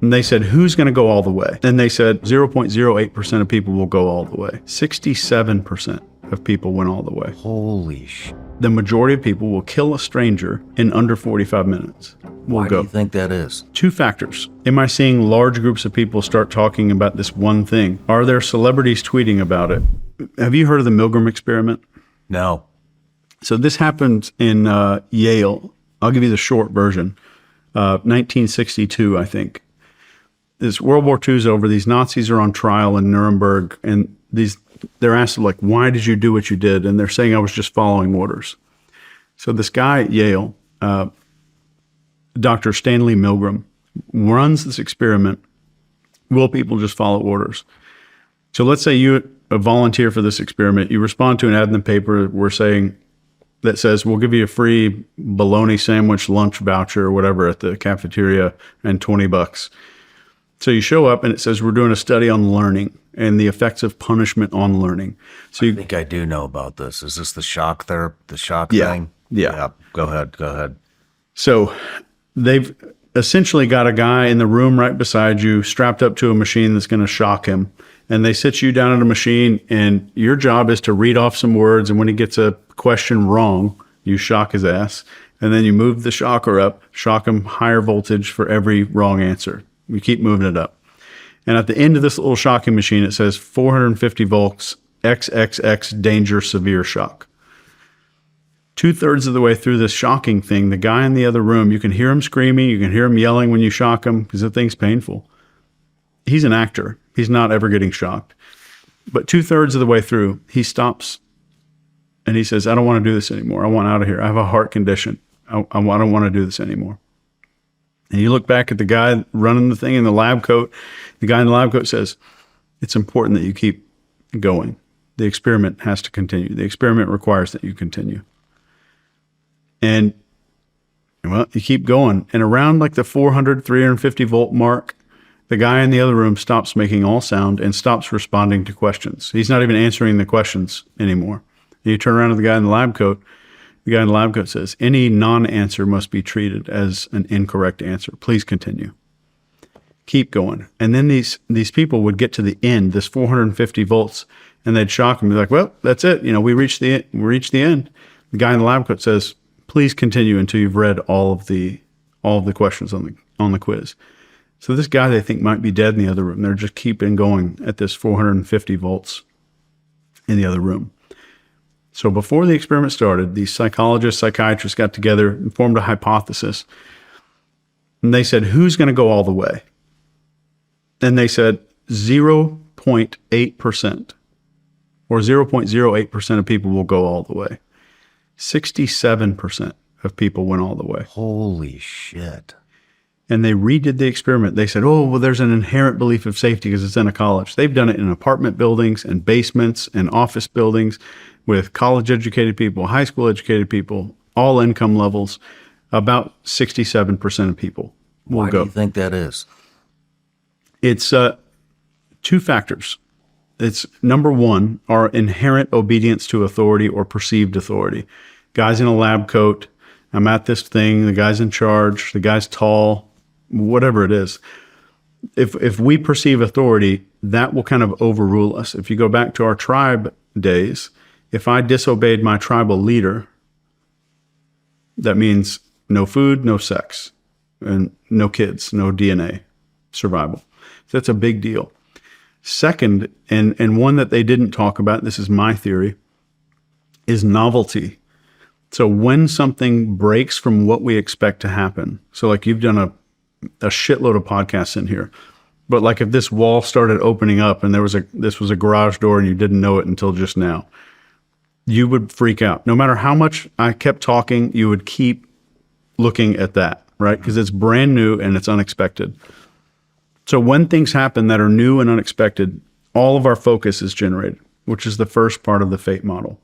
And they said, who's going to go all the way? And they said 0.08% of people will go all the way. 67% of people went all the way. Holy sh! The majority of people will kill a stranger in under 45 minutes. Why do you think that is? Two factors. Am I seeing large groups of people start talking about this one thing? Are there celebrities tweeting about it? Have you heard of the Milgram experiment? No. So this happened in Yale. I'll give you the short version. 1962, I think. This World War II is over. These Nazis are on trial in Nuremberg, and they're asked, like, why did you do what you did? And they're saying, I was just following orders. So this guy at Yale, Dr. Stanley Milgram, runs this experiment. Will people just follow orders? So let's say you a volunteer for this experiment. You respond to an ad in the paper that says, we'll give you a free bologna sandwich lunch voucher or whatever at the cafeteria and $20. So you show up and it says, we're doing a study on learning and the effects of punishment on learning. So I think I do know about this. Is this the shock thing? Yeah. Go ahead. So they've essentially got a guy in the room right beside you, strapped up to a machine that's going to shock him. And they sit you down at a machine, and your job is to read off some words. And when he gets a question wrong, you shock his ass. And then you move the shocker up, shock him higher voltage for every wrong answer. We keep moving it up. And at the end of this little shocking machine, it says 450 volts, XXX, danger, severe shock. 2/3 of the way through this shocking thing, the guy in the other room, you can hear him screaming, you can hear him yelling when you shock him because the thing's painful. He's an actor. He's not ever getting shocked. But 2/3 of the way through, he stops and he says, I don't want to do this anymore. I want out of here. I have a heart condition. I don't want to do this anymore. And you look back at the guy running the thing in the lab coat. The guy in the lab coat says, it's important that you keep going. The experiment has to continue. The experiment requires that you continue. And, well, you keep going. And around like the 400, 350 volt mark, the guy in the other room stops making all sound and stops responding to questions. He's not even answering the questions anymore. And you turn around to the guy in the lab coat. The guy in the lab coat says, any non-answer must be treated as an incorrect answer. Please continue. Keep going. And then these people would get to the end, this 450 volts, and they'd shock him. Be like, well, that's it. We reached the end. The guy in the lab coat says, please continue until you've read all of the questions on the quiz. So this guy they think might be dead in the other room. They're just keeping going at this 450 volts in the other room. So before the experiment started, these psychologists, psychiatrists got together and formed a hypothesis. And they said, who's going to go all the way? And they said 0.8% or 0.08% of people will go all the way. 67% of people went all the way. Holy shit. And they redid the experiment. They said, oh, well, there's an inherent belief of safety because it's in a college. They've done it in apartment buildings and basements and office buildings with college-educated people, high school-educated people, all income levels. About 67% of people will go. Why do you think that is? It's two factors. It's number one, our inherent obedience to authority or perceived authority. Guy's in a lab coat. I'm at this thing. The guy's in charge. The guy's tall. Whatever it is. If we perceive authority, that will kind of overrule us. If you go back to our tribe days, if I disobeyed my tribal leader, that means no food, no sex, and no kids, no DNA, survival. So that's a big deal. Second, and one that they didn't talk about, this is my theory, is novelty. So when something breaks from what we expect to happen, so like you've done a shitload of podcasts in here, but like if this wall started opening up and this was a garage door and you didn't know it until just now, you would freak out. No matter how much I kept talking, you would keep looking at that, right? Because it's brand new and it's unexpected. So when things happen that are new and unexpected, all of our focus is generated, which is the first part of the fate model.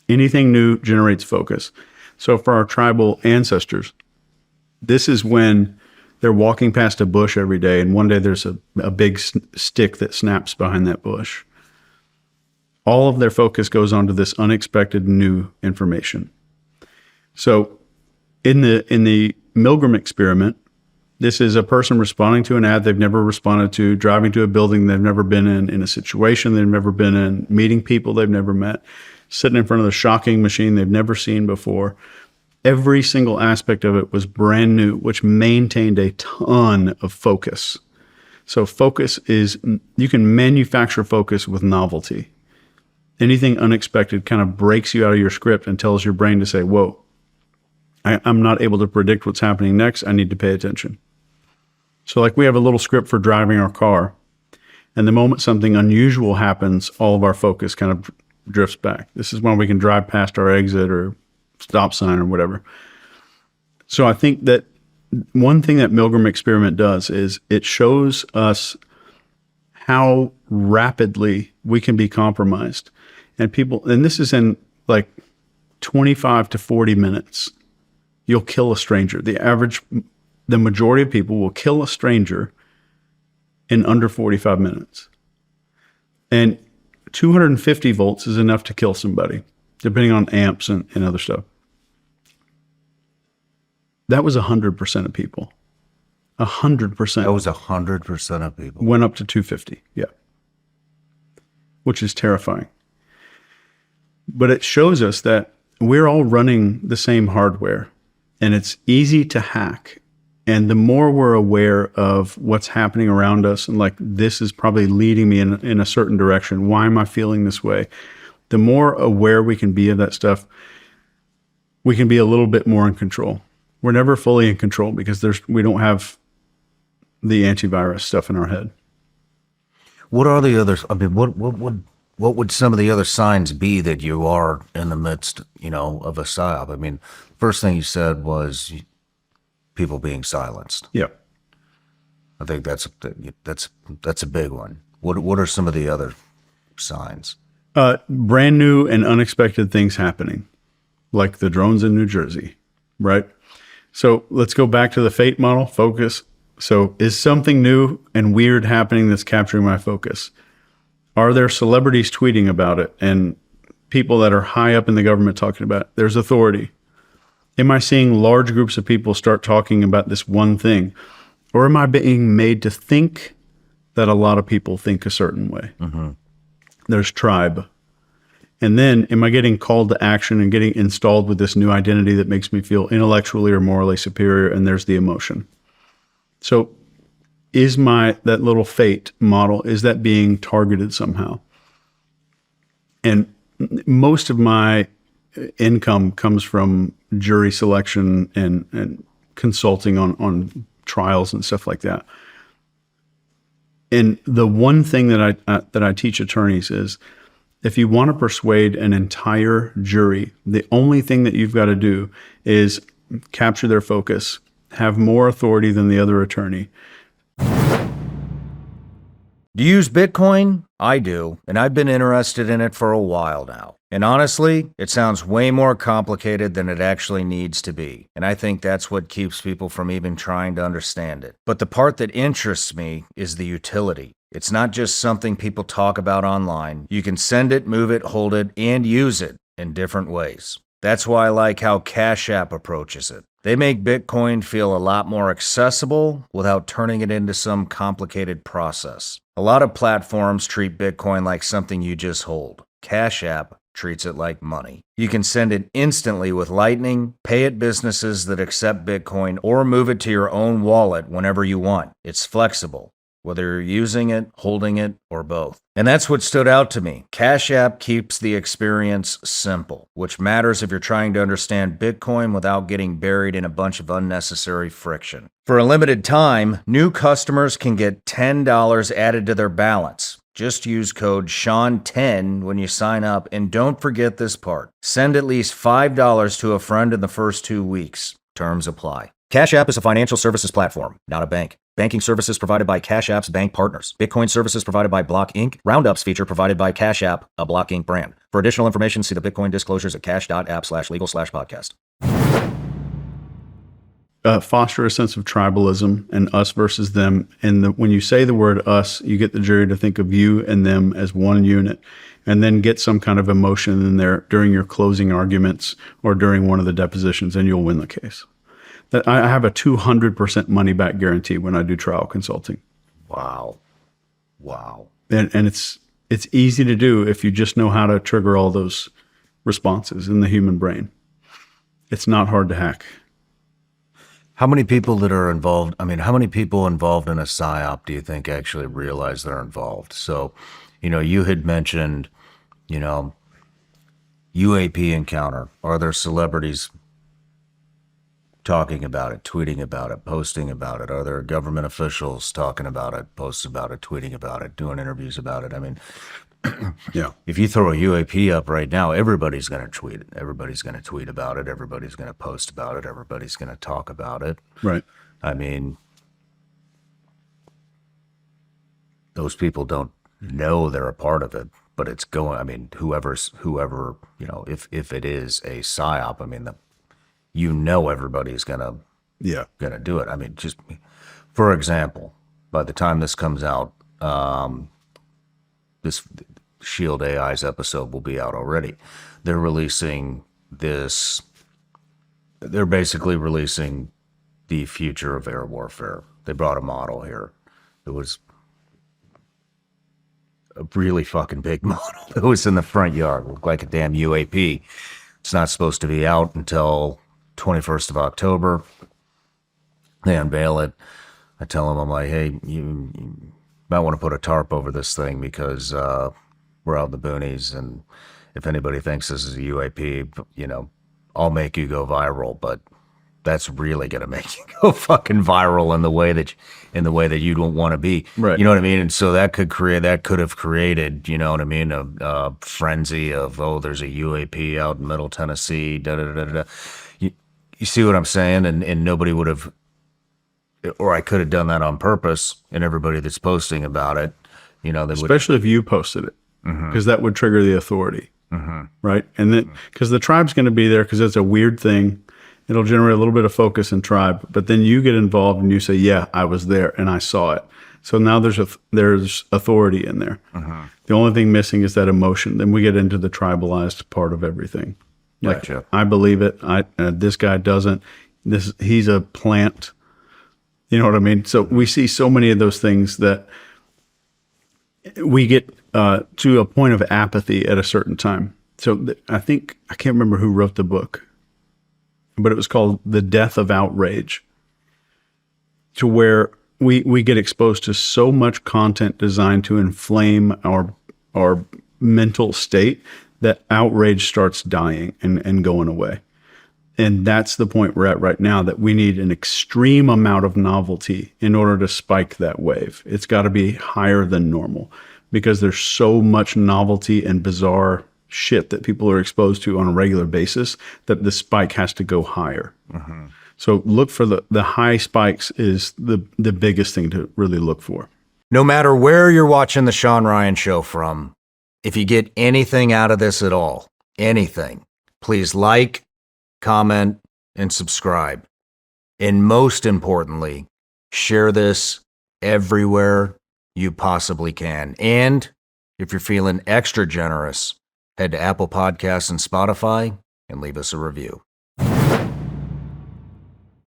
Anything new generates focus. So for our tribal ancestors, this is when they're walking past a bush every day, and one day there's a big stick that snaps behind that bush. All of their focus goes onto this unexpected new information. So in the Milgram experiment, This is a person responding to an ad they've never responded to, driving to a building they've never been in a situation they've never been in, meeting people they've never met, sitting in front of the shocking machine they've never seen before. Every single aspect of it was brand new, which maintained a ton of focus. So focus is, you can manufacture focus with novelty. Anything unexpected kind of breaks you out of your script and tells your brain to say, whoa, I'm not able to predict what's happening next. I need to pay attention. So like we have a little script for driving our car, and the moment something unusual happens, all of our focus kind of drifts back. This is when we can drive past our exit or stop sign or whatever. So I think that one thing that Milgram experiment does is it shows us how rapidly we can be compromised. And this is in like 25 to 40 minutes. You'll kill a stranger. The majority of people will kill a stranger in under 45 minutes. And 250 volts is enough to kill somebody, depending on amps and other stuff. That was 100% of people. 100%. That was 100% of people. Went up to 250, yeah. Which is terrifying. But it shows us that we're all running the same hardware, and it's easy to hack. And the more we're aware of what's happening around us, and like, this is probably leading me in a certain direction, why am I feeling this way? The more aware we can be of that stuff, we can be a little bit more in control. We're never fully in control because we don't have the antivirus stuff in our head. What are the others? I mean, what would some of the other signs be that you are in the midst, of a psyop? I mean, first thing you said was people being silenced. Yeah. I think that's a big one. What are some of the other signs? Brand new and unexpected things happening, like the drones in New Jersey, right? So let's go back to the fate model, focus. So is something new and weird happening that's capturing my focus? Are there celebrities tweeting about it and people that are high up in the government talking about it? There's authority. Am I seeing large groups of people start talking about this one thing? Or am I being made to think that a lot of people think a certain way? Mm-hmm. There's tribe. And then am I getting called to action and getting installed with this new identity that makes me feel intellectually or morally superior? And there's the emotion. So is that little fate model, is that being targeted somehow? And most of my income comes from jury selection and consulting on trials and stuff like that. And the one thing that I teach attorneys is, if you want to persuade an entire jury, the only thing that you've got to do is capture their focus, have more authority than the other attorney. Do you use Bitcoin? I do, and I've been interested in it for a while now. And honestly, it sounds way more complicated than it actually needs to be. And I think that's what keeps people from even trying to understand it. But the part that interests me is the utility. It's not just something people talk about online. You can send it, move it, hold it, and use it in different ways. That's why I like how Cash App approaches it. They make Bitcoin feel a lot more accessible without turning it into some complicated process. A lot of platforms treat Bitcoin like something you just hold. Cash App treats it like money. You can send it instantly with Lightning, pay at businesses that accept Bitcoin, or move it to your own wallet whenever you want. It's flexible, whether you're using it, holding it, or both. And that's what stood out to me. Cash App keeps the experience simple, which matters if you're trying to understand Bitcoin without getting buried in a bunch of unnecessary friction. For a limited time, new customers can get $10 added to their balance. Just use code Sean10 when you sign up, and don't forget this part. Send at least $5 to a friend in the first 2 weeks. Terms apply. Cash App is a financial services platform, not a bank. Banking services provided by Cash App's bank partners. Bitcoin services provided by Block Inc. Roundups feature provided by Cash App, a Block Inc. brand. For additional information, see the Bitcoin disclosures at cash.app/legal/podcast. Foster a sense of tribalism and us versus them. And when you say the word us, you get the jury to think of you and them as one unit, and then get some kind of emotion in there during your closing arguments or during one of the depositions, and you'll win the case. that I have a 200% money back guarantee when I do trial consulting. Wow. And it's easy to do if you just know how to trigger all those responses in the human brain. It's not hard to hack. How many people that are involved, how many people involved in a PSYOP do you think actually realize they're involved? So, you had mentioned, UAP encounter. Are there celebrities talking about it, tweeting about it, posting about it? Are there government officials talking about it, posting about it, tweeting about it, doing interviews about it? Yeah. If you throw a UAP up right now, everybody's going to tweet it. Everybody's going to tweet about it. Everybody's going to post about it. Everybody's going to talk about it. Right. Those people don't know they're a part of it, but it's going, whoever, if it is a PSYOP, everybody's going to do it. Just for example, by the time this comes out, this Shield AI's episode will be out already. They're basically releasing the future of air warfare. They brought a model here. It was a really fucking big model. It was in the front yard. It looked like a damn UAP. It's not supposed to be out until 21st of October. They unveil it. I tell them, I'm like, hey, you might want to put a tarp over this thing because we're out in the boonies, and if anybody thinks this is a UAP, I'll make you go viral, but that's really gonna make you go fucking viral in the way that you don't want to be. Right. You know what I mean? And so that could have created, a frenzy of, oh, there's a UAP out in Middle Tennessee, da da da da. You see what I'm saying? And nobody would have, or I could have done that on purpose, and everybody that's posting about it, they would. Especially if you posted it, because that would trigger the authority, right? And then, because the tribe's going to be there because it's a weird thing. It'll generate a little bit of focus in tribe, but then you get involved and you say, yeah, I was there and I saw it. So now there's authority in there. The only thing missing is that emotion. Then we get into the tribalized part of everything. Like, Gotcha. I believe it. This guy doesn't. He's a plant. You know what I mean? So we see so many of those things that we get to a point of apathy at a certain time. So I can't remember who wrote the book, but it was called The Death of Outrage, to where we get exposed to so much content designed to inflame our mental state that outrage starts dying and going away. And that's the point we're at right now, that we need an extreme amount of novelty in order to spike that wave. It's got to be higher than normal because there's so much novelty and bizarre shit that people are exposed to on a regular basis that the spike has to go higher. So look for the high spikes is the biggest thing to really look for. No matter where you're watching the Sean Ryan Show from, if you get anything out of this at all, anything, please like, comment, and subscribe. And most importantly, share this everywhere you possibly can. And if you're feeling extra generous, head to Apple Podcasts and Spotify and leave us a review.